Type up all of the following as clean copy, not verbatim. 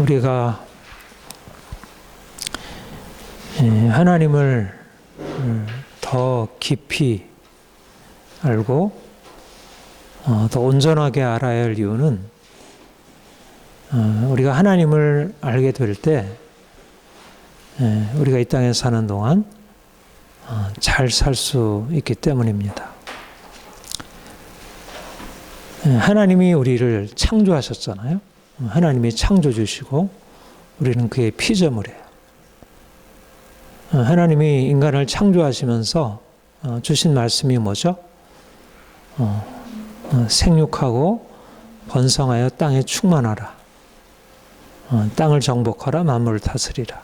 우리가 하나님을 더 깊이 알고 더 온전하게 알아야 할 이유는 우리가 하나님을 알게 될 때 우리가 이 땅에 사는 동안 잘 살 수 있기 때문입니다. 하나님이 우리를 창조하셨잖아요. 하나님이 창조주시고 우리는 그의 피조물이에요. 하나님이 인간을 창조하시면서 주신 말씀이 뭐죠? 생육하고 번성하여 땅에 충만하라. 땅을 정복하라. 만물을 다스리라.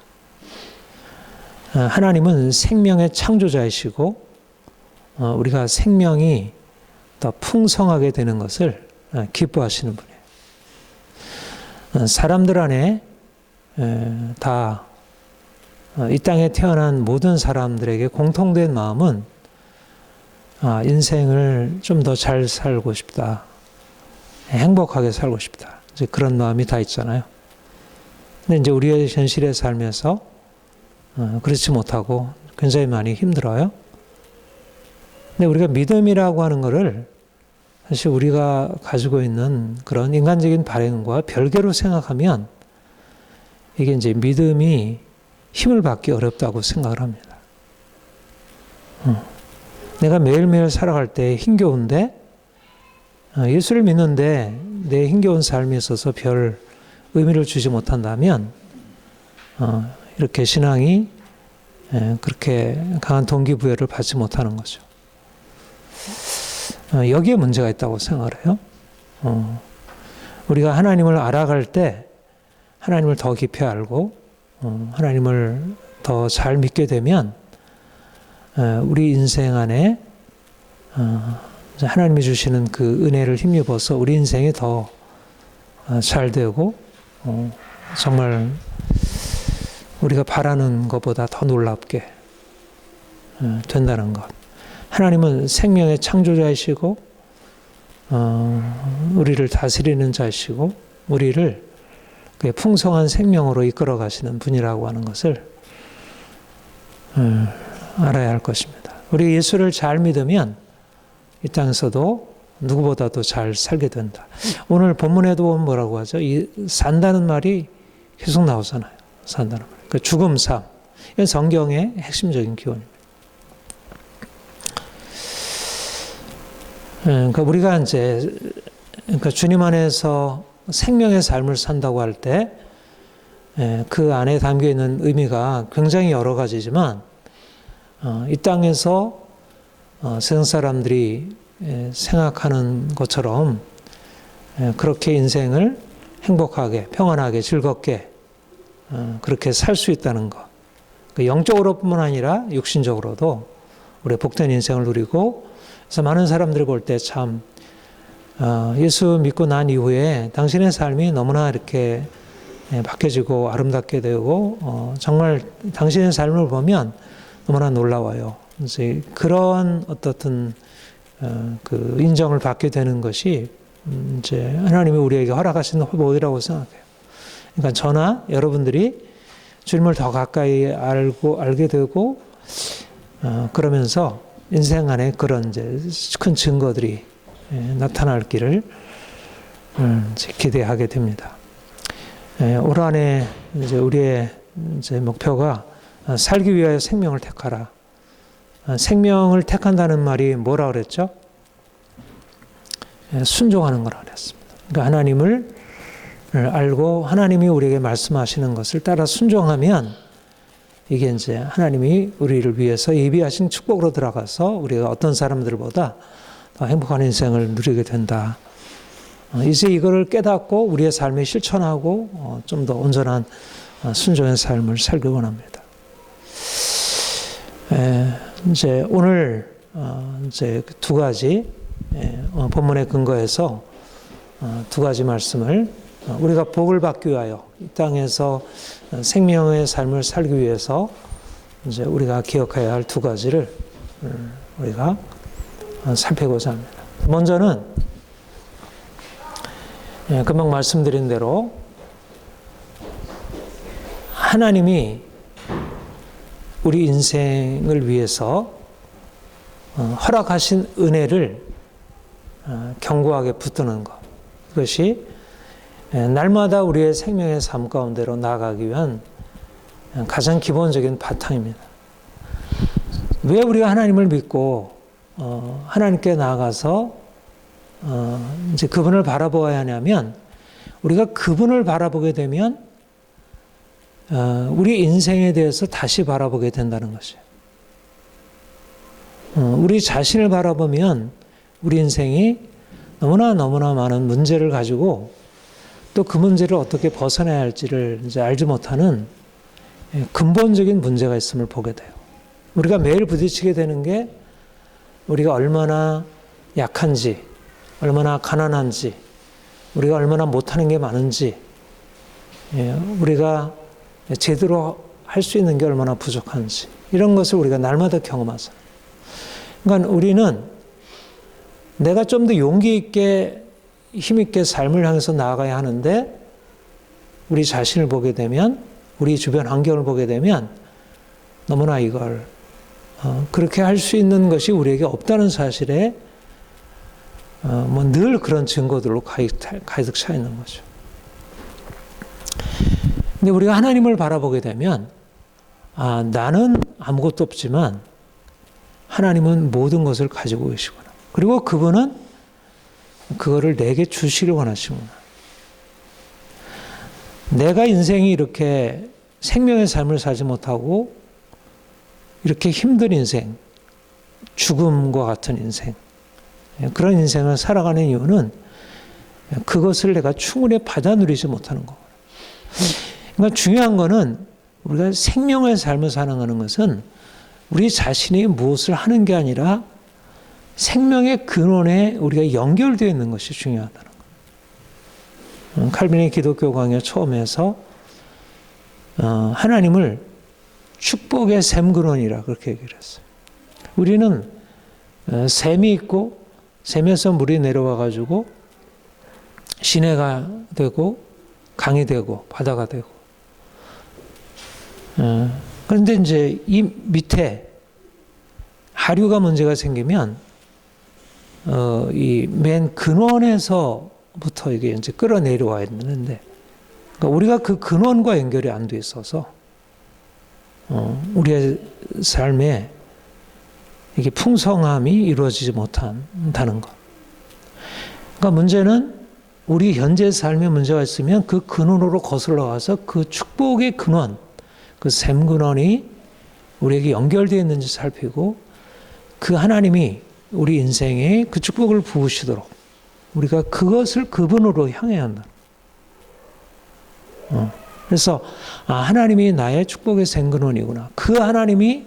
하나님은 생명의 창조자이시고 우리가 생명이 더 풍성하게 되는 것을 기뻐하시는 분이에요. 사람들 안에 다 이 땅에 태어난 모든 사람들에게 공통된 마음은 인생을 좀 더 잘 살고 싶다. 행복하게 살고 싶다. 이제 그런 마음이 다 있잖아요. 근데 이제 우리의 현실의 삶에서 그렇지 못하고 굉장히 많이 힘들어요. 근데 우리가 믿음이라고 하는 것을 사실 우리가 가지고 있는 그런 인간적인 발행과 별개로 생각하면 이게 이제 믿음이 힘을 받기 어렵다고 생각을 합니다. 내가 매일매일 살아갈 때 힘겨운데 예수를 믿는데 내 힘겨운 삶에 있어서 별 의미를 주지 못한다면 이렇게 신앙이 그렇게 강한 동기부여를 받지 못하는 거죠. 여기에 문제가 있다고 생각을 해요. 우리가 하나님을 알아갈 때 하나님을 더 깊이 알고 하나님을 더 잘 믿게 되면 우리 인생 안에 하나님이 주시는 그 은혜를 힘입어서 우리 인생이 더 잘 되고 정말 우리가 바라는 것보다 더 놀랍게 된다는 것. 하나님은 생명의 창조자이시고 우리를 다스리는 자이시고 우리를 그의 풍성한 생명으로 이끌어 가시는 분이라고 하는 것을 알아야 할 것입니다. 우리 예수를 잘 믿으면 이 땅에서도 누구보다도 잘 살게 된다. 오늘 본문에도 뭐라고 하죠? 이 산다는 말이 계속 나오잖아요. 산다는 말. 그 죽음, 삶. 이건 성경의 핵심적인 기원입니다. 그러니까 우리가 이제 주님 안에서 생명의 삶을 산다고 할 때 그 안에 담겨 있는 의미가 굉장히 여러 가지지만 이 땅에서 세상 사람들이 생각하는 것처럼 그렇게 인생을 행복하게, 평안하게, 즐겁게 그렇게 살 수 있다는 것. 영적으로뿐만 아니라 육신적으로도 우리의 복된 인생을 누리고 그래서 많은 사람들이 볼 때 참 예수 믿고 난 이후에 당신의 삶이 너무나 이렇게 바뀌어지고 아름답게 되고 정말 당신의 삶을 보면 너무나 놀라워요. 이제 그런 어떻든 그 인정을 받게 되는 것이 이제 하나님이 우리에게 허락하신 호복이라고 생각해요. 그러니까 저나 여러분들이 주님을 더 가까이 알게 되고 그러면서 인생 안에 그런 이제 큰 증거들이 나타날 길을 기대하게 됩니다. 올 한해 이제 우리의 이제 목표가 살기 위하여 생명을 택하라. 생명을 택한다는 말이 뭐라 그랬죠? 순종하는 거라 그랬습니다. 그러니까 하나님을 알고 하나님이 우리에게 말씀하시는 것을 따라 순종하면 이게 이제 하나님이 우리를 위해서 예비하신 축복으로 들어가서 우리가 어떤 사람들보다 더 행복한 인생을 누리게 된다. 이제 이거를 깨닫고 우리의 삶에 실천하고 좀 더 온전한 순종의 삶을 살기 원합니다. 이제 오늘 이제 두 가지 본문에 근거해서 두 가지 말씀을 우리가 복을 받기 위하여 이 땅에서 생명의 삶을 살기 위해서 이제 우리가 기억해야 할 두 가지를 우리가 살펴보자 합니다. 먼저는 금방 말씀드린 대로 하나님이 우리 인생을 위해서 허락하신 은혜를 견고하게 붙드는 것. 그것이 날마다 우리의 생명의 삶 가운데로 나아가기 위한 가장 기본적인 바탕입니다. 왜 우리가 하나님을 믿고 하나님께 나아가서 이제 그분을 바라보아야 하냐면, 우리가 그분을 바라보게 되면 우리 인생에 대해서 다시 바라보게 된다는 것이에요. 우리 자신을 바라보면 우리 인생이 너무나 많은 문제를 가지고 또 그 문제를 어떻게 벗어나야 할지를 이제 알지 못하는 근본적인 문제가 있음을 보게 돼요. 우리가 매일 부딪히게 되는 게 우리가 얼마나 약한지, 얼마나 가난한지, 우리가 얼마나 못하는 게 많은지, 우리가 제대로 할 수 있는 게 얼마나 부족한지, 이런 것을 우리가 날마다 경험하죠. 그러니까 우리는 내가 좀 더 용기 있게 힘있게 삶을 향해서 나아가야 하는데, 우리 자신을 보게 되면, 우리 주변 환경을 보게 되면 너무나 이걸 그렇게 할 수 있는 것이 우리에게 없다는 사실에 늘 그런 증거들로 가득 차 있는 거죠. 근데 우리가 하나님을 바라보게 되면 나는 아무것도 없지만 하나님은 모든 것을 가지고 계시구나. 그리고 그분은 그거를 내게 주시길 원하시구나. 내가 인생이 이렇게 생명의 삶을 살지 못하고 이렇게 힘든 인생, 죽음과 같은 인생, 그런 인생을 살아가는 이유는 그것을 내가 충분히 받아 누리지 못하는 거예요. 그러니까 중요한 거는 우리가 생명의 삶을 살아가는 것은 우리 자신이 무엇을 하는 게 아니라 생명의 근원에 우리가 연결되어 있는 것이 중요하다는 거예요. 칼빈의 기독교 강의 처음에서 하나님을 축복의 샘 근원이라 그렇게 얘기를 했어요. 우리는 샘이 있고 샘에서 물이 내려와 가지고 시내가 되고 강이 되고 바다가 되고, 그런데 이제 이 밑에 하류가 문제가 생기면 이 맨 근원에서부터 이게 이제 끌어내려와야 되는데, 그러니까 우리가 그 근원과 연결이 안 돼 있어서 우리의 삶에 이게 풍성함이 이루어지지 못한다는 것. 그러니까 문제는 우리 현재 삶에 문제가 있으면 그 근원으로 거슬러 가서 그 축복의 근원, 그 샘 근원이 우리에게 연결되어 있는지 살피고, 그 하나님이 우리 인생에 그 축복을 부으시도록 우리가 그것을 그분으로 향해야 한다. 그래서 하나님이 나의 축복의 샘 근원이구나. 그 하나님이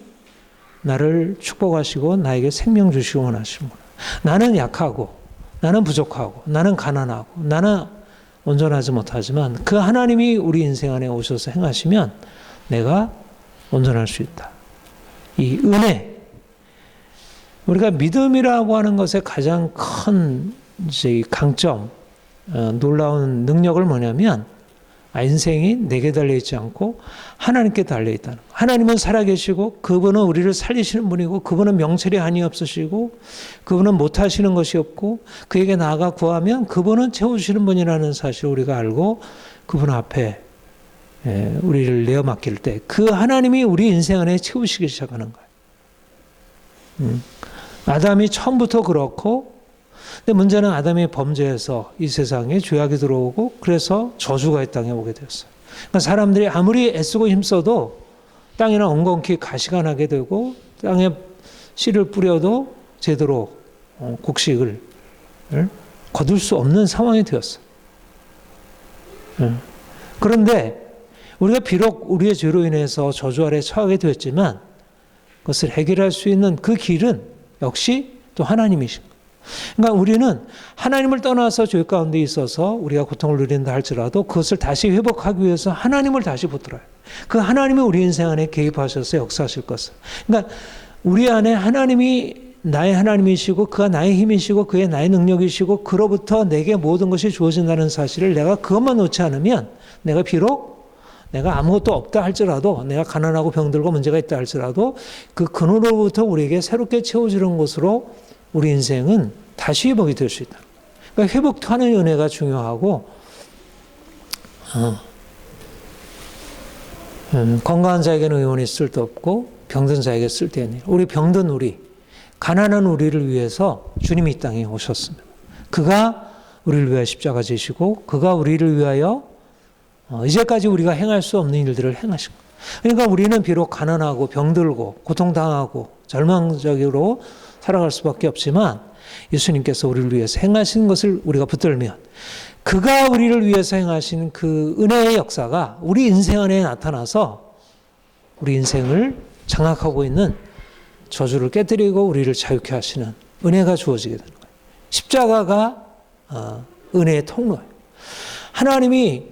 나를 축복하시고 나에게 생명 주시고 원하시는구나. 나는 약하고, 나는 부족하고, 나는 가난하고, 나는 온전하지 못하지만 그 하나님이 우리 인생 안에 오셔서 행하시면 내가 온전할 수 있다. 이 은혜, 우리가 믿음이라고 하는 것의 가장 큰 이제 강점, 놀라운 능력을 뭐냐면, 인생이 내게 달려있지 않고 하나님께 달려있다는 거. 하나님은 살아계시고 그분은 우리를 살리시는 분이고, 그분은 명철이 한이 없으시고, 그분은 못하시는 것이 없고, 그에게 나아가 구하면 그분은 채워주시는 분이라는 사실을 우리가 알고 그분 앞에 우리를 내어 맡길 때 그 하나님이 우리 인생 안에 채우시기 시작하는 거예요. 아담이 처음부터 그렇고, 근데 문제는 아담이 범죄해서 이 세상에 죄악이 들어오고, 그래서 저주가 이 땅에 오게 되었어요. 그러니까 사람들이 아무리 애쓰고 힘써도 땅에는 엉겅퀴 가시가 나게 되고, 땅에 씨를 뿌려도 제대로 곡식을 거둘 수 없는 상황이 되었어요. 그런데 우리가 비록 우리의 죄로 인해서 저주 아래 처하게 되었지만 그것을 해결할 수 있는 그 길은 역시 또 하나님이신 거예요. 그러니까 우리는 하나님을 떠나서 죄 가운데 있어서 우리가 고통을 누린다 할지라도 그것을 다시 회복하기 위해서 하나님을 다시 붙들어요. 그 하나님이 우리 인생 안에 개입하셔서 역사하실 것을. 그러니까 우리 안에 하나님이 나의 하나님이시고 그가 나의 힘이시고 그의 나의 능력이시고 그로부터 내게 모든 것이 주어진다는 사실을 내가 그것만 놓지 않으면 내가 비록 내가 아무것도 없다 할지라도 내가 가난하고 병들고 문제가 있다 할지라도 그 근원으로부터 우리에게 새롭게 채워지는 것으로 우리 인생은 다시 회복이 될 수 있다. 그러니까 회복하는 은혜가 중요하고 건강한 자에게는 의원이 쓸데없고 병든 자에게 쓸데있는 일. 우리 병든 우리, 가난한 우리를 위해서 주님이 이 땅에 오셨습니다. 그가 우리를 위하여 십자가 지시고 그가 우리를 위하여 이제까지 우리가 행할 수 없는 일들을 행하신 거예요. 그러니까 우리는 비록 가난하고 병들고 고통당하고 절망적으로 살아갈 수밖에 없지만 예수님께서 우리를 위해서 행하신 것을 우리가 붙들면 그가 우리를 위해서 행하신 그 은혜의 역사가 우리 인생 안에 나타나서 우리 인생을 장악하고 있는 저주를 깨뜨리고 우리를 자유케 하시는 은혜가 주어지게 되는 거예요. 십자가가 은혜의 통로예요. 하나님이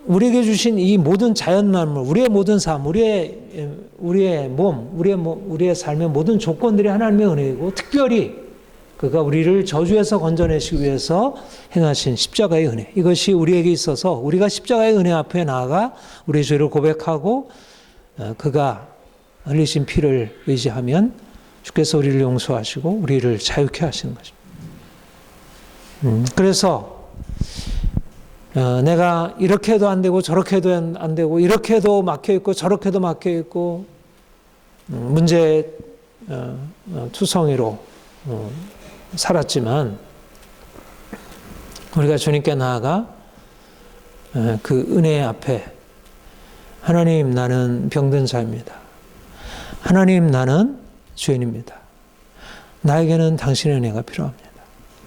우리에게 주신 이 모든 자연 만물, 우리의 모든 삶, 우리의 몸, 우리의 삶의 모든 조건들이 하나님의 은혜이고 특별히 그가 우리를 저주에서 건져내시기 위해서 행하신 십자가의 은혜. 이것이 우리에게 있어서 우리가 십자가의 은혜 앞에 나아가 우리의 죄를 고백하고 그가 흘리신 피를 의지하면 주께서 우리를 용서하시고 우리를 자유케 하시는 것입니다. 그래서 내가 이렇게 해도 안 되고 저렇게 해도 안 되고 이렇게 해도 막혀 있고 저렇게 해도 막혀 있고 문제 투성이로 살았지만 우리가 주님께 나아가 그 은혜 앞에 하나님 나는 병든 자입니다. 하나님 나는 죄인입니다. 나에게는 당신의 은혜가 필요합니다.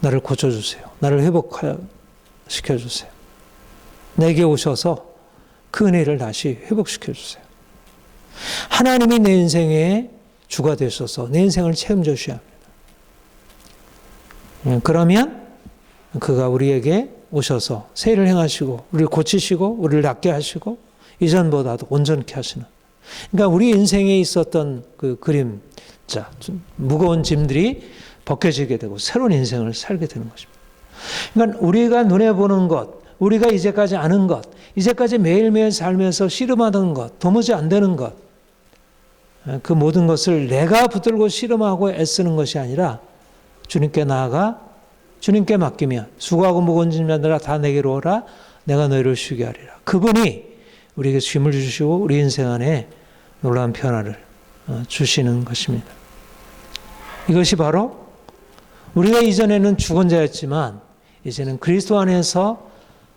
나를 고쳐주세요. 나를 회복하여 시켜주세요. 내게 오셔서 그 은혜를 다시 회복시켜주세요. 하나님이 내 인생의 주가 되셔서 내 인생을 책임져 주셔야 합니다. 그러면 그가 우리에게 오셔서 새 일을 행하시고 우리를 고치시고 우리를 낫게 하시고 이전보다도 온전케 하시는, 그러니까 우리 인생에 있었던 그 그림자 무거운 짐들이 벗겨지게 되고 새로운 인생을 살게 되는 것입니다. 그러니까 우리가 눈에 보는 것, 우리가 이제까지 아는 것, 이제까지 매일매일 살면서 씨름하던 것, 도무지 안 되는 것, 그 모든 것을 내가 붙들고 씨름하고 애쓰는 것이 아니라 주님께 나아가 주님께 맡기면 수고하고 무거운 짐자들아 다 내게로 오라 내가 너희를 쉬게 하리라. 그분이 우리에게 쉼을 주시고 우리 인생 안에 놀라운 변화를 주시는 것입니다. 이것이 바로 우리가 이전에는 죽은 자였지만 이제는 그리스도 안에서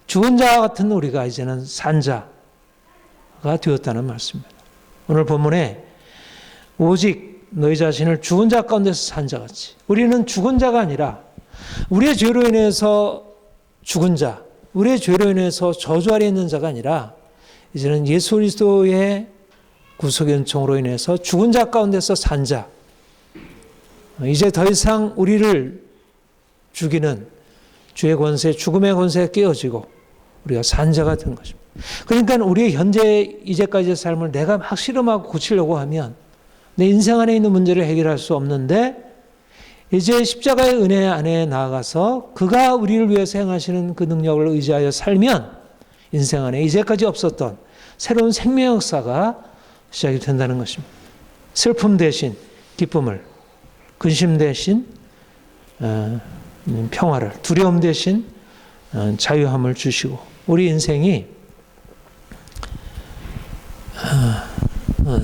죽은 자와 같은 우리가 이제는 산 자가 되었다는 말씀입니다. 오늘 본문에 오직 너희 자신을 죽은 자 가운데서 산 자같이, 우리는 죽은 자가 아니라 우리의 죄로 인해서 죽은 자, 우리의 죄로 인해서 저주 아래 있는 자가 아니라 이제는 예수 그리스도의 구속 연총으로 인해서 죽은 자 가운데서 산 자, 이제 더 이상 우리를 죽이는 죄의 권세, 죽음의 권세에 깨어지고 우리가 산 자가 된 것입니다. 그러니까 우리의 현재 이제까지의 삶을 내가 막 실험하고 고치려고 하면 내 인생 안에 있는 문제를 해결할 수 없는데, 이제 십자가의 은혜 안에 나아가서 그가 우리를 위해서 행하시는 그 능력을 의지하여 살면 인생 안에 이제까지 없었던 새로운 생명 역사가 시작이 된다는 것입니다. 슬픔 대신 기쁨을, 근심 대신 평화를, 두려움 대신 자유함을 주시고 우리 인생이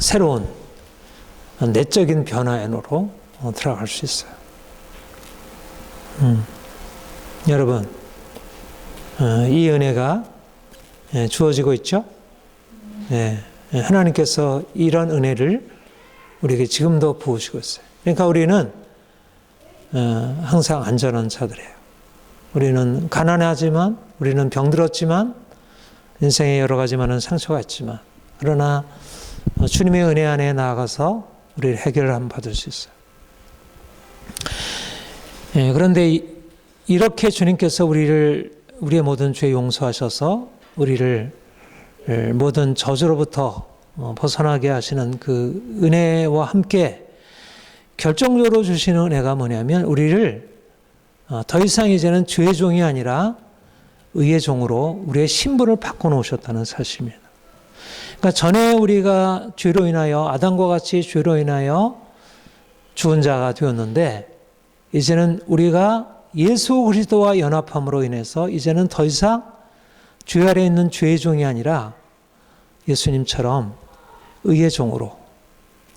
새로운 내적인 변화 안으로 들어갈 수 있어요. 여러분, 이 은혜가 주어지고 있죠? 하나님께서 이런 은혜를 우리에게 지금도 부으시고 있어요. 그러니까 우리는 항상 안전한 자들이에요. 우리는 가난하지만, 우리는 병들었지만, 인생에 여러 가지 많은 상처가 있지만, 그러나 주님의 은혜 안에 나아가서 우리를 해결을 한번 받을 수 있어요. 그런데 이렇게 주님께서 우리의 모든 죄 용서하셔서 우리를 모든 저주로부터 벗어나게 하시는 그 은혜와 함께 결정적으로 주시는 은혜가 뭐냐면 우리를 더 이상 이제는 죄의 종이 아니라 의의 종으로 우리의 신분을 바꿔놓으셨다는 사실입니다. 그러니까 전에 우리가 죄로 인하여 아담과 같이 죄로 인하여 죽은 자가 되었는데 이제는 우리가 예수 그리스도와 연합함으로 인해서 이제는 더 이상 죄 아래 있는 죄의 종이 아니라 예수님처럼 의의 종으로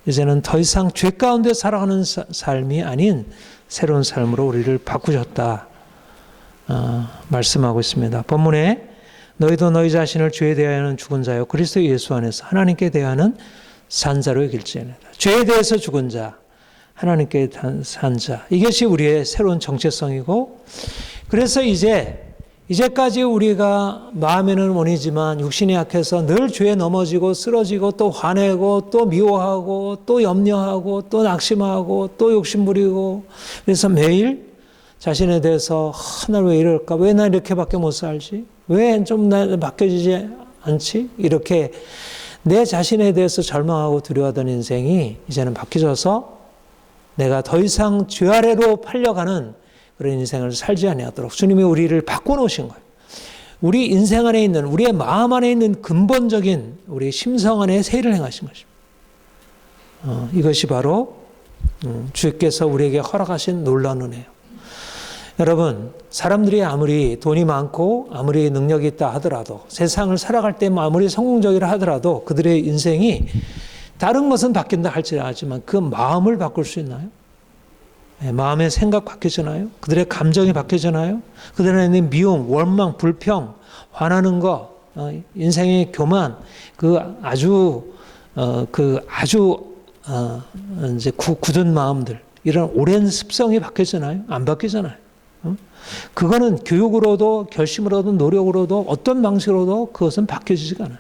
이제는 더 이상 죄 가운데 살아가는 삶이 아닌 새로운 삶으로 우리를 바꾸셨다 말씀하고 있습니다. 본문에 너희도 너희 자신을 죄에 대하여는 죽은 자요 그리스도 예수 안에서 하나님께 대하여는 산 자로 여길지어다. 죄에 대해서 죽은 자, 하나님께 산 자, 이것이 우리의 새로운 정체성이고, 그래서 이제까지 우리가 마음에는 원이지만 육신이 약해서 늘 죄에 넘어지고 쓰러지고 또 화내고 또 미워하고 또 염려하고 또 낙심하고 또 욕심부리고, 그래서 매일 자신에 대해서 나 왜 이럴까? 왜 나 이렇게밖에 못 살지? 왜 좀 나 바뀌어지지 않지? 이렇게 내 자신에 대해서 절망하고 두려워하던 인생이 이제는 바뀌어져서 내가 더 이상 죄 아래로 팔려가는 그런 인생을 살지 아니하도록 주님이 우리를 바꿔놓으신 거예요. 우리 인생 안에 있는, 우리의 마음 안에 있는 근본적인 우리 심성 안에 세일을 행하신 것입니다. 이것이 바로 주께서 우리에게 허락하신 놀라운 은혜예요. 여러분, 사람들이 아무리 돈이 많고 아무리 능력이 있다 하더라도, 세상을 살아갈 때 아무리 성공적이라 하더라도 그들의 인생이 다른 것은 바뀐다 할지라지만 그 마음을 바꿀 수 있나요? 마음의 생각 바뀌잖아요. 그들의 감정이 바뀌잖아요. 그들 안에 있는 미움, 원망, 불평, 화나는 거, 인생의 교만, 이제 굳은 마음들, 이런 오랜 습성이 바뀌잖아요. 안 바뀌잖아요. 그거는 교육으로도 결심으로도 노력으로도 어떤 방식으로도 그것은 바뀌어지지가 않아요.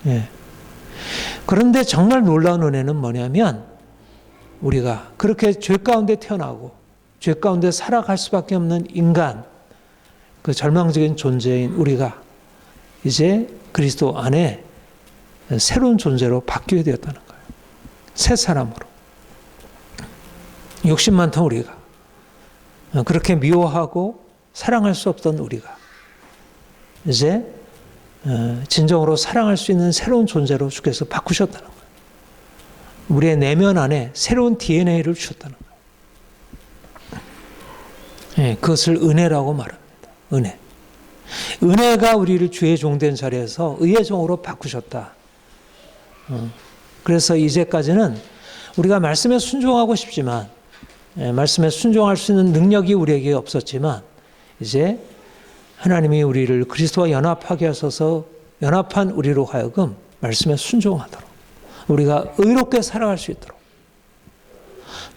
예. 그런데 정말 놀라운 은혜는 뭐냐면 우리가 그렇게 죄 가운데 태어나고 죄 가운데 살아갈 수밖에 없는 인간, 그 절망적인 존재인 우리가 이제 그리스도 안에 새로운 존재로 바뀌게 되었다는 거예요. 새 사람으로. 욕심 많던 우리가, 그렇게 미워하고 사랑할 수 없던 우리가 이제 진정으로 사랑할 수 있는 새로운 존재로 주께서 바꾸셨다는 거예요. 우리의 내면 안에 새로운 DNA를 주셨다는 거예요. 그것을 은혜라고 말합니다. 은혜. 은혜가 우리를 주의 종된 자리에서 의의 종으로 바꾸셨다. 그래서 이제까지는 우리가 말씀에 순종하고 싶지만, 말씀에 순종할 수 있는 능력이 우리에게 없었지만, 이제 하나님이 우리를 그리스도와 연합하게 하셔서 연합한 우리로 하여금 말씀에 순종하도록, 우리가 의롭게 살아갈 수 있도록,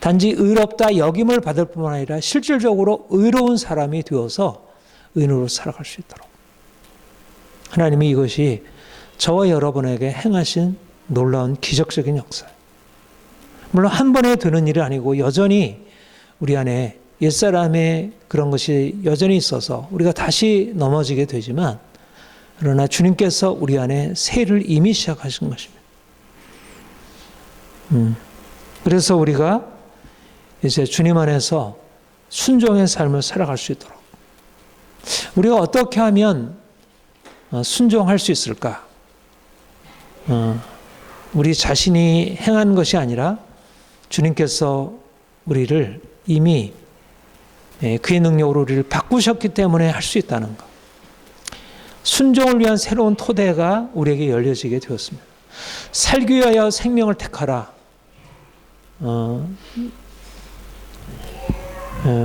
단지 의롭다 여김을 받을 뿐만 아니라 실질적으로 의로운 사람이 되어서 의인으로 살아갈 수 있도록, 하나님이 이것이 저와 여러분에게 행하신 놀라운 기적적인 역사예요. 물론 한 번에 되는 일이 아니고 여전히 우리 안에 옛사람의 그런 것이 여전히 있어서 우리가 다시 넘어지게 되지만, 그러나 주님께서 우리 안에 새해를 이미 시작하신 것입니다. 그래서 우리가 이제 주님 안에서 순종의 삶을 살아갈 수 있도록, 우리가 어떻게 하면 순종할 수 있을까? 우리 자신이 행한 것이 아니라 주님께서 우리를 이미 그의 능력으로 우리를 바꾸셨기 때문에 할 수 있다는 것. 순종을 위한 새로운 토대가 우리에게 열려지게 되었습니다. 살기 위하여 생명을 택하라.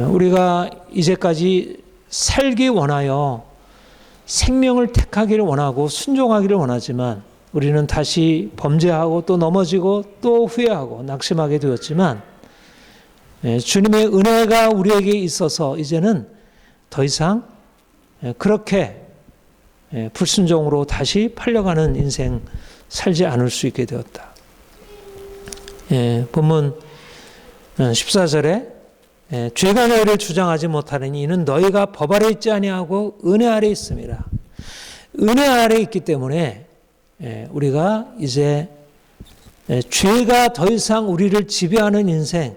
우리가 이제까지 살기 원하여 생명을 택하기를 원하고 순종하기를 원하지만, 우리는 다시 범죄하고 또 넘어지고 또 후회하고 낙심하게 되었지만, 주님의 은혜가 우리에게 있어서 이제는 더 이상 그렇게 불순종으로 다시 팔려가는 인생 살지 않을 수 있게 되었다. 본문 14절에 죄가 너희를 주장하지 못하느니 이는 너희가 법 아래 있지 아니하고 은혜 아래 있습니다. 은혜 아래 있기 때문에 우리가 이제 죄가 더 이상 우리를 지배하는 인생,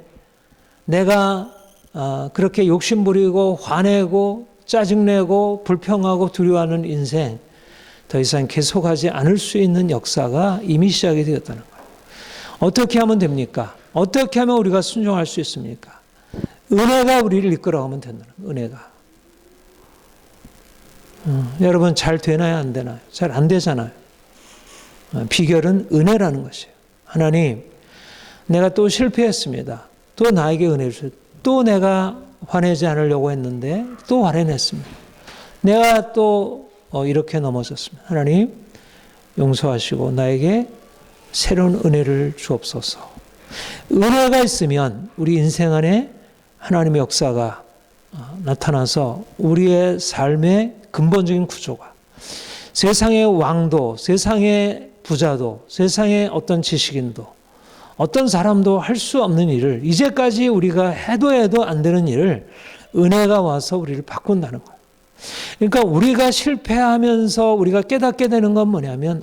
내가 그렇게 욕심부리고 화내고 짜증내고 불평하고 두려워하는 인생, 더 이상 계속하지 않을 수 있는 역사가 이미 시작이 되었다는 거예요. 어떻게 하면 됩니까? 어떻게 하면 우리가 순종할 수 있습니까? 은혜가 우리를 이끌어가면 된다는 거예요. 은혜가. 여러분 잘 되나요? 안 되나요? 잘 안 되잖아요. 비결은 은혜라는 것이에요. 하나님, 내가 또 실패했습니다. 또 나에게 은혜를 주세요. 또 내가 화내지 않으려고 했는데 또 화내냈습니다. 내가 또 이렇게 넘어졌습니다. 하나님, 용서하시고 나에게 새로운 은혜를 주옵소서. 은혜가 있으면 우리 인생 안에 하나님의 역사가 나타나서 우리의 삶의 근본적인 구조가, 세상의 왕도, 세상의 부자도, 세상의 어떤 지식인도, 어떤 사람도 할 수 없는 일을, 이제까지 우리가 해도 안 되는 일을 은혜가 와서 우리를 바꾼다는 거예요. 그러니까 우리가 실패하면서 우리가 깨닫게 되는 건 뭐냐면,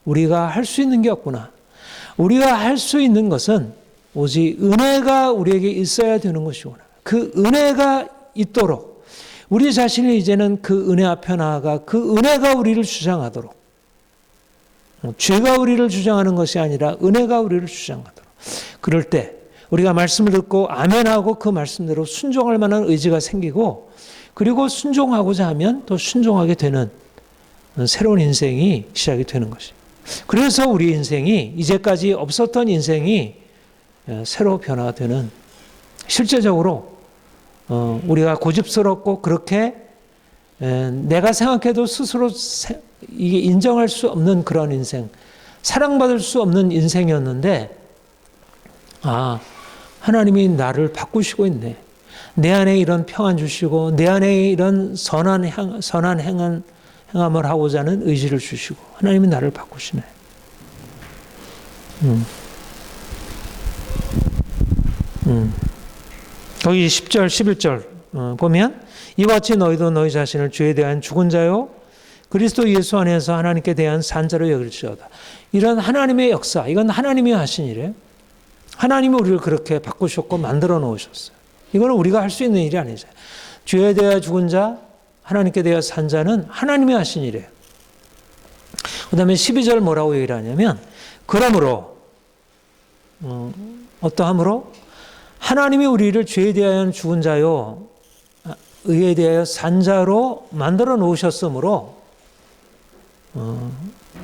우리가 할 수 있는 게 없구나. 우리가 할 수 있는 것은 오직 은혜가 우리에게 있어야 되는 것이구나. 그 은혜가 있도록 우리 자신이 이제는 그 은혜 앞에 나아가 그 은혜가 우리를 주장하도록, 죄가 우리를 주장하는 것이 아니라 은혜가 우리를 주장하도록, 그럴 때 우리가 말씀을 듣고 아멘하고 그 말씀대로 순종할 만한 의지가 생기고, 그리고 순종하고자 하면 또 순종하게 되는 새로운 인생이 시작이 되는 것이죠. 그래서 우리 인생이, 이제까지 없었던 인생이 새로 변화되는, 실제적으로 우리가 고집스럽고 그렇게 내가 생각해도 스스로 이게 인정할 수 없는 그런 인생, 사랑받을 수 없는 인생이었는데, 하나님이 나를 바꾸시고 있네. 내 안에 이런 평안 주시고 내 안에 이런 선한 행함을 하고자 하는 의지를 주시고 하나님이 나를 바꾸시네. 거기 10절 11절 보면, 이와 같이 너희도 너희 자신을 죄에 대한 죽은 자요 그리스도 예수 안에서 하나님께 대한 산자로 여길지어다. 이런 하나님의 역사, 이건 하나님이 하신 일이에요. 하나님이 우리를 그렇게 바꾸셨고 만들어 놓으셨어요. 이거는 우리가 할 수 있는 일이 아니죠. 죄에 대하여 죽은 자, 하나님께 대하여 산 자는 하나님이 하신 일이에요. 그 다음에 12절 뭐라고 얘기를 하냐면, 그러므로 어떠함으로? 하나님이 우리를 죄에 대하여 죽은 자요 의에 대하여 산 자로 만들어 놓으셨으므로,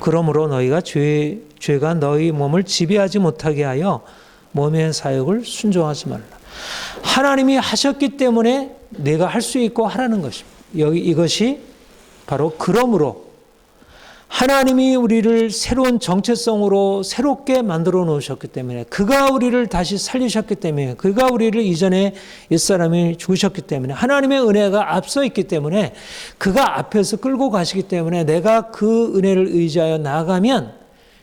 그러므로 너희가 죄가 너희 몸을 지배하지 못하게 하여 몸의 사역을 순종하지 말라. 하나님이 하셨기 때문에 내가 할 수 있고 하라는 것입니다. 이것이 바로 그러므로, 하나님이 우리를 새로운 정체성으로 새롭게 만들어 놓으셨기 때문에, 그가 우리를 다시 살리셨기 때문에, 그가 우리를 이전에 옛사람이 죽으셨기 때문에, 하나님의 은혜가 앞서 있기 때문에, 그가 앞에서 끌고 가시기 때문에 내가 그 은혜를 의지하여 나아가면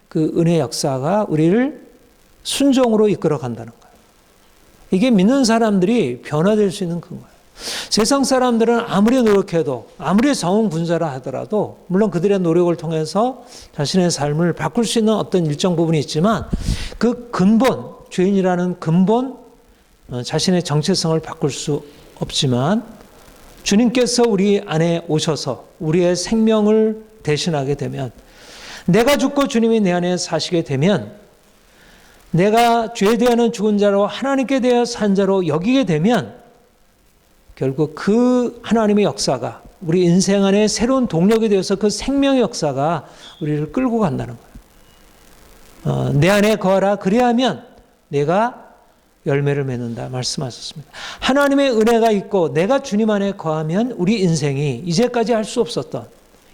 그 은혜 역사가 우리를 순종으로 이끌어 간다는 거예요. 이게 믿는 사람들이 변화될 수 있는 근거예요. 세상 사람들은 아무리 노력해도, 아무리 자원군자라 하더라도, 물론 그들의 노력을 통해서 자신의 삶을 바꿀 수 있는 어떤 일정 부분이 있지만, 그 근본, 죄인이라는 근본, 자신의 정체성을 바꿀 수 없지만, 주님께서 우리 안에 오셔서 우리의 생명을 대신하게 되면, 내가 죽고 주님이 내 안에 사시게 되면, 내가 죄에 대하여 죽은 자로 하나님께 대하여 산 자로 여기게 되면, 결국 그 하나님의 역사가 우리 인생 안에 새로운 동력이 되어서 그 생명의 역사가 우리를 끌고 간다는 거예요. 내 안에 거하라, 그리하면 내가 열매를 맺는다 말씀하셨습니다. 하나님의 은혜가 있고 내가 주님 안에 거하면 우리 인생이 이제까지 할 수 없었던,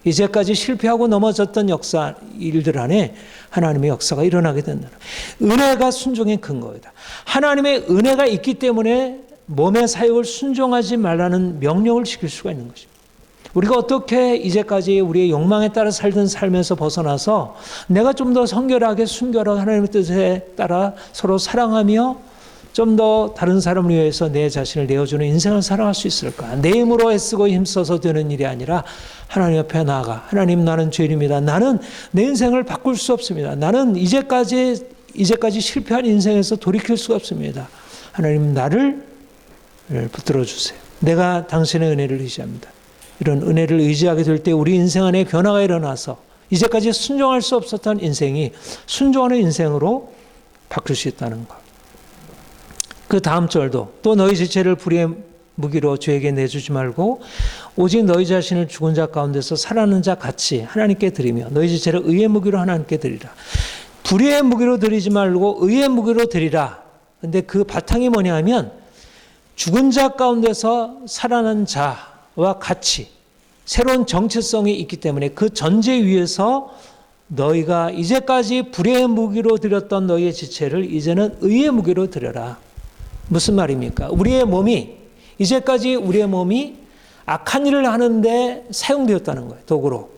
이제까지 실패하고 넘어졌던 역사, 일들 안에 하나님의 역사가 일어나게 된다. 은혜가 순종의 근거이다. 하나님의 은혜가 있기 때문에 몸의 사역을 순종하지 말라는 명령을 지킬 수가 있는 것입니다. 우리가 어떻게 이제까지 우리의 욕망에 따라 살던 삶에서 벗어나서 내가 좀 더 성결하게 순결하게 하나님의 뜻에 따라 서로 사랑하며 좀 더 다른 사람을 위해서 내 자신을 내어주는 인생을 살아갈 수 있을까? 내 힘으로 애쓰고 힘써서 되는 일이 아니라 하나님 앞에 나아가, 하나님, 나는 죄인입니다. 나는 내 인생을 바꿀 수 없습니다. 나는 이제까지 실패한 인생에서 돌이킬 수가 없습니다. 하나님, 나를 붙들어 주세요. 내가 당신의 은혜를 의지합니다. 이런 은혜를 의지하게 될 때 우리 인생 안에 변화가 일어나서 이제까지 순종할 수 없었던 인생이 순종하는 인생으로 바뀔 수 있다는 것. 그 다음 절도 또 너희 지체를 불의의 무기로 죄에게 내주지 말고 오직 너희 자신을 죽은 자 가운데서 살아나는 자 같이 하나님께 드리며 너희 지체를 의의 무기로 하나님께 드리라. 불의의 무기로 드리지 말고 의의 무기로 드리라. 근데 그 바탕이 뭐냐 하면 죽은 자 가운데서 살아난 자와 같이 새로운 정체성이 있기 때문에 그 전제 위에서 너희가 이제까지 불의의 무기로 드렸던 너희의 지체를 이제는 의의 무기로 드려라. 무슨 말입니까? 이제까지 우리의 몸이 악한 일을 하는데 사용되었다는 거예요. 도구로.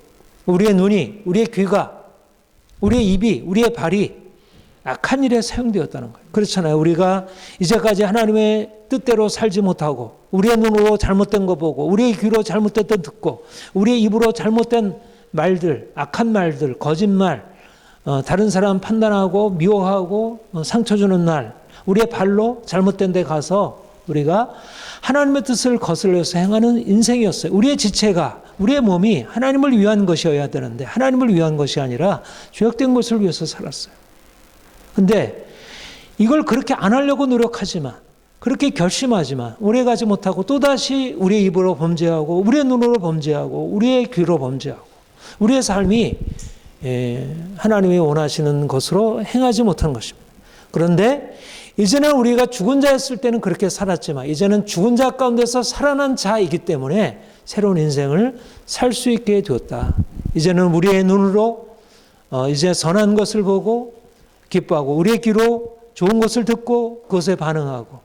우리의 눈이, 우리의 귀가, 우리의 입이, 우리의 발이 악한 일에 사용되었다는 거예요. 그렇잖아요. 우리가 이제까지 하나님의 뜻대로 살지 못하고 우리의 눈으로 잘못된 거 보고 우리의 귀로 잘못된 거 듣고 우리의 입으로 잘못된 말들, 악한 말들, 거짓말, 다른 사람 판단하고 미워하고 상처 주는 날, 우리의 발로 잘못된 데 가서 우리가 하나님의 뜻을 거슬려서 행하는 인생이었어요. 우리의 지체가, 우리의 몸이 하나님을 위한 것이어야 되는데 하나님을 위한 것이 아니라 죄악된 것을 위해서 살았어요. 근데 이걸 그렇게 안 하려고 노력하지만, 그렇게 결심하지만 오래가지 못하고 또다시 우리의 입으로 범죄하고 우리의 눈으로 범죄하고 우리의 귀로 범죄하고 우리의 삶이 하나님이 원하시는 것으로 행하지 못한 것입니다. 그런데 이제는 우리가 죽은 자였을 때는 그렇게 살았지만 이제는 죽은 자 가운데서 살아난 자이기 때문에 새로운 인생을 살 수 있게 되었다. 이제는 우리의 눈으로 이제 선한 것을 보고 기뻐하고 우리의 귀로 좋은 것을 듣고 그것에 반응하고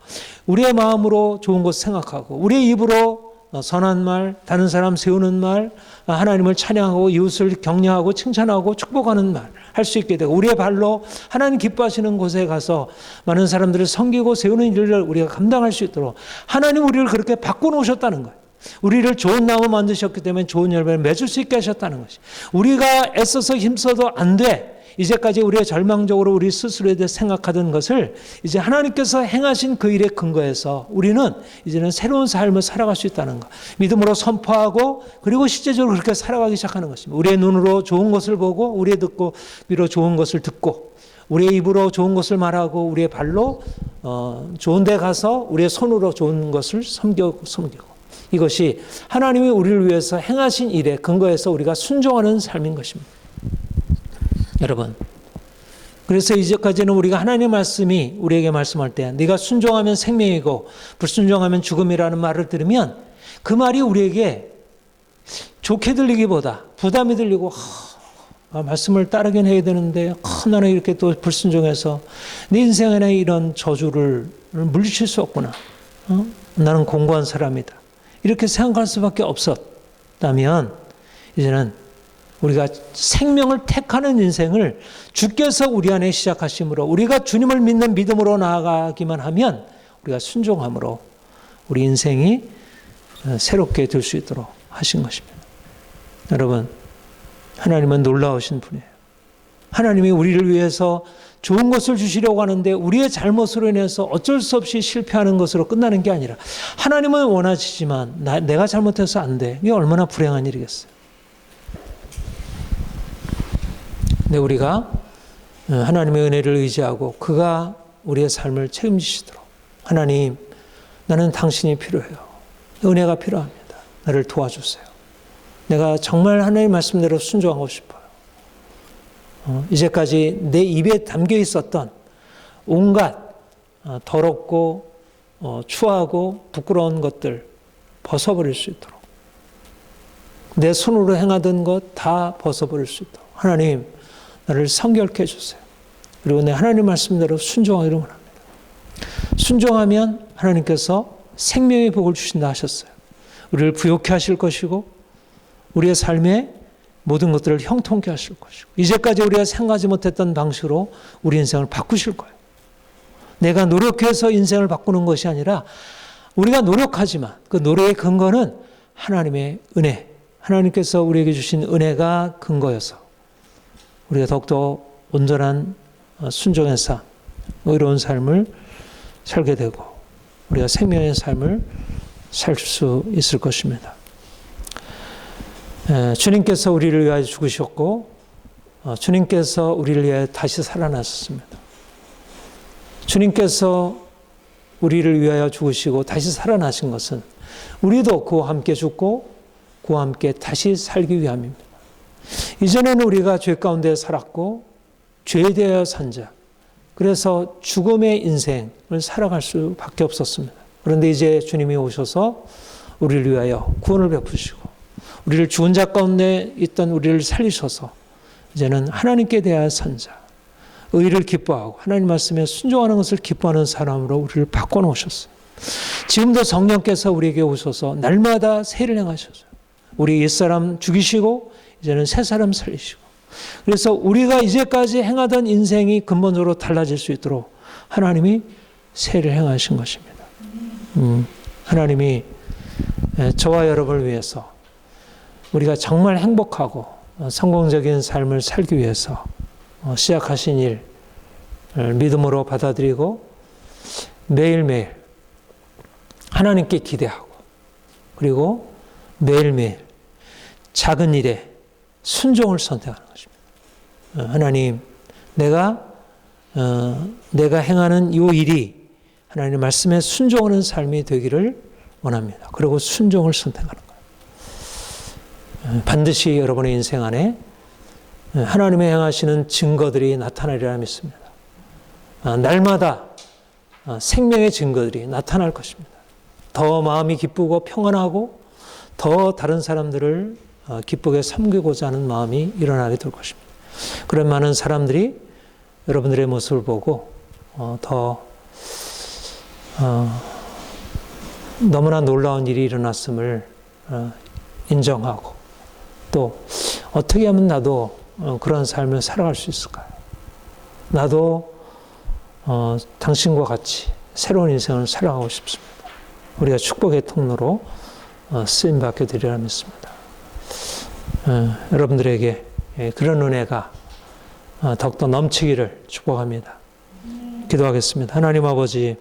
우리의 마음으로 좋은 것을 생각하고 우리의 입으로 선한 말, 다른 사람 세우는 말, 하나님을 찬양하고 이웃을 격려하고 칭찬하고 축복하는 말 할 수 있게 되고 우리의 발로 하나님 기뻐하시는 곳에 가서 많은 사람들을 섬기고 세우는 일을 우리가 감당할 수 있도록 하나님 우리를 그렇게 바꿔놓으셨다는 거예요. 우리를 좋은 나무 만드셨기 때문에 좋은 열매를 맺을 수 있게 하셨다는 것이. 우리가 애써서 힘써도 안 돼. 이제까지 우리가 절망적으로 우리 스스로에 대해 생각하던 것을 이제 하나님께서 행하신 그 일에 근거해서 우리는 이제는 새로운 삶을 살아갈 수 있다는 것. 믿음으로 선포하고 그리고 실제적으로 그렇게 살아가기 시작하는 것입니다. 우리의 눈으로 좋은 것을 보고 우리의 듣고 귀로 좋은 것을 듣고 우리의 입으로 좋은 것을 말하고 우리의 발로 좋은 데 가서 우리의 손으로 좋은 것을 섬기고 이것이 하나님이 우리를 위해서 행하신 일에 근거해서 우리가 순종하는 삶인 것입니다. 여러분, 그래서 이제까지는 우리가 하나님의 말씀이 우리에게 말씀할 때 네가 순종하면 생명이고 불순종하면 죽음이라는 말을 들으면 그 말이 우리에게 좋게 들리기보다 부담이 들리고 말씀을 따르긴 해야 되는데 나는 이렇게 또 불순종해서 내 인생 안에 이런 저주를 물리칠 수 없구나. 나는 공고한 사람이다. 이렇게 생각할 수밖에 없었다면 이제는 우리가 생명을 택하는 인생을 주께서 우리 안에 시작하심으로 우리가 주님을 믿는 믿음으로 나아가기만 하면 우리가 순종함으로 우리 인생이 새롭게 될 수 있도록 하신 것입니다. 여러분, 하나님은 놀라우신 분이에요. 하나님이 우리를 위해서 좋은 것을 주시려고 하는데 우리의 잘못으로 인해서 어쩔 수 없이 실패하는 것으로 끝나는 게 아니라 하나님은 원하시지만 내가 잘못해서 안 돼. 이게 얼마나 불행한 일이겠어요. 근데 우리가 하나님의 은혜를 의지하고 그가 우리의 삶을 책임지시도록 하나님, 나는 당신이 필요해요. 은혜가 필요합니다. 나를 도와주세요. 내가 정말 하나님의 말씀대로 순종하고 싶어요. 이제까지 내 입에 담겨 있었던 온갖 더럽고 추하고 부끄러운 것들 벗어버릴 수 있도록 내 손으로 행하던 것 다 벗어버릴 수 있도록 하나님 나를 성결케 해주세요. 그리고 내 하나님 말씀대로 순종하기를 원합니다. 순종하면 하나님께서 생명의 복을 주신다 하셨어요. 우리를 부욕케 하실 것이고 우리의 삶에 모든 것들을 형통케 하실 것이고 이제까지 우리가 생각하지 못했던 방식으로 우리 인생을 바꾸실 거예요. 내가 노력해서 인생을 바꾸는 것이 아니라 우리가 노력하지만 그 노력의 근거는 하나님의 은혜, 하나님께서 우리에게 주신 은혜가 근거여서 우리가 더욱더 온전한 순종의 삶, 의로운 삶을 살게 되고 우리가 생명의 삶을 살 수 있을 것입니다. 주님께서 우리를 위하여 죽으셨고 주님께서 우리를 위하여 다시 살아나셨습니다. 주님께서 우리를 위하여 죽으시고 다시 살아나신 것은 우리도 그와 함께 죽고 그와 함께 다시 살기 위함입니다. 이전에는 우리가 죄 가운데 살았고 죄에 대하여 산 자, 그래서 죽음의 인생을 살아갈 수밖에 없었습니다. 그런데 이제 주님이 오셔서 우리를 위하여 구원을 베푸시고 우리를 죽은 자 가운데 있던 우리를 살리셔서 이제는 하나님께 대하여 산 자, 의를 기뻐하고 하나님 말씀에 순종하는 것을 기뻐하는 사람으로 우리를 바꿔놓으셨어요. 지금도 성령께서 우리에게 오셔서 날마다 세를 행하셔서 우리 옛사람 죽이시고 이제는 새사람 살리시고, 그래서 우리가 이제까지 행하던 인생이 근본적으로 달라질 수 있도록 하나님이 세를 행하신 것입니다. 하나님이 저와 여러분을 위해서 우리가 정말 행복하고 성공적인 삶을 살기 위해서 시작하신 일 믿음으로 받아들이고 매일매일 하나님께 기대하고 그리고 매일매일 작은 일에 순종을 선택하는 것입니다. 하나님, 내가 행하는 이 일이 하나님의 말씀에 순종하는 삶이 되기를 원합니다. 그리고 순종을 선택하는 거예요. 반드시 여러분의 인생 안에 하나님의 행하시는 증거들이 나타나리라 믿습니다. 날마다 생명의 증거들이 나타날 것입니다. 더 마음이 기쁘고 평안하고 더 다른 사람들을 기쁘게 섬기고자 하는 마음이 일어나게 될 것입니다. 그런 많은 사람들이 여러분들의 모습을 보고 너무나 놀라운 일이 일어났음을 인정하고 또 어떻게 하면 나도 그런 삶을 살아갈 수 있을까요? 나도 당신과 같이 새로운 인생을 살아가고 싶습니다. 우리가 축복의 통로로 쓰임받게 되리라 믿습니다. 여러분들에게 그런 은혜가 더욱더 넘치기를 축복합니다. 기도하겠습니다. 하나님 아버지,